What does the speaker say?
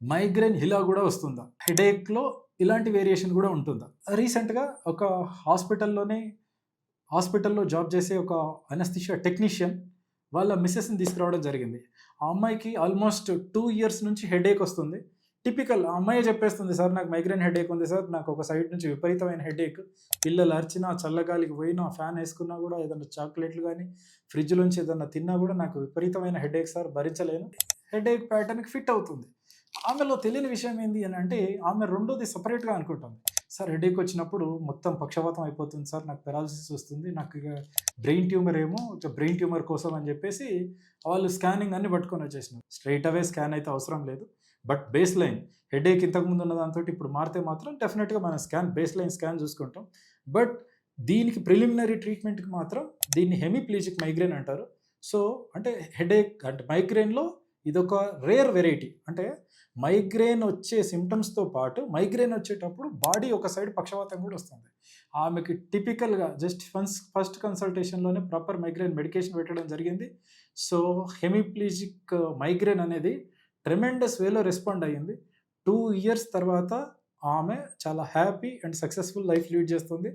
Migraine ఇలా గూడా వస్తుందా? హెడేక్‌లో ఇలాంటి వేరియేషన్ గూడా ఉంటుందా? రీసెంట్‌గా ఒక హాస్పిటల్‌లోనే హాస్పిటల్‌లో జాబ్ చేసే ఒక అనస్థీషియా టెక్నీషియన్ వాళ్ళ మిసెస్‌ని తీసుకురావడం జరిగింది. ఆ అమ్మాయికి ఆల్మోస్ట్ 2 ఇయర్స్ నుంచి హెడేక్ వస్తుంది. టిపికల్ ఆ అమ్మాయే చెప్పేస్తుంది, "సార్ నాకు మైగ్రేన్ హెడేక్ ఉంది సార్. నాకు ఒక సైడ్ నుంచి విపరీతమైన హెడేక్. పిల్లలు అరిచినా, చల్లగాలికి పోయినా, ఫ్యాన్ ఏసుకున్నా గూడా, ఏదన్నా చాక్లెట్‌లు గానీ, ఫ్రిడ్జ్‌లోంచి ఏదన్నా తిన్నా గూడా నాకు విపరీతమైన హెడేక్ సార్ భరించలేను." హెడేక్ ప్యాటర్న్‌కి ఫిట్ అవుతుంది. ఆమెలో తెలియని విషయం ఏంది అనంటే, ఆమె రెండోది సెపరేట్‌గా అనుకుంటుంది. సార్ హెడేక్ వచ్చినప్పుడు మొత్తం పక్షవాతం అయిపోతుంది సార్. నాకు పారాలిసిస్ వస్తుంది. నాకు ఇగ బ్రెయిన్ ట్యూమర్ ఏమో బ్రెయిన్ ట్యూమర్ కోసం అని జెప్పేసి వాళ్ళు స్కానింగ్ అన్ని పట్టుకొని వచ్చేసినారు. స్ట్రెయిట్ అవే స్కాన్ అయితే అవసరం లేదు. బట్ బేస్ లైన్ హెడేక్ ఇంతకుముందు ఉన్న దాంతోటి ఇప్పుడు మారితే మాత్రం డెఫినిట్‌గా మనం బేస్ లైన్ స్కాన్ చూసుకుంటాం. బట్ దీనికి ప్రిలిమినరీ ట్రీట్మెంట్‌కి మాత్రం దీన్ని హెమిప్లీజిక్ మైగ్రేన్ అంటారు. సో, అంటే హెడేక్ అంటే మైగ్రేన్‌లో ఇదొక రేర్ వెరైటీ. అంటే మైగ్రేన్ వచ్చే సింప్టమ్స్‌తో పాటు మైగ్రేన్ వచ్చేటప్పుడు బాడీ ఒక సైడ్ పక్షవాతం గూడా వస్తుంది. ఆమెకి టిపికల్‌గా జస్ట్ ఫస్ట్ కన్సల్టేషన్‌లోనే ప్రాపర్ మైగ్రేన్ మెడికేషన్ పెట్టడం జరిగింది. సో, హెమిప్లీజిక్ మైగ్రేన్ అనేది ట్రెమెండస్ వేలో రెస్పాండ్ అయ్యింది. 2 ఇయర్స్ తర్వాత ఆమె చాలా happy and successful life lead చేస్తుంది.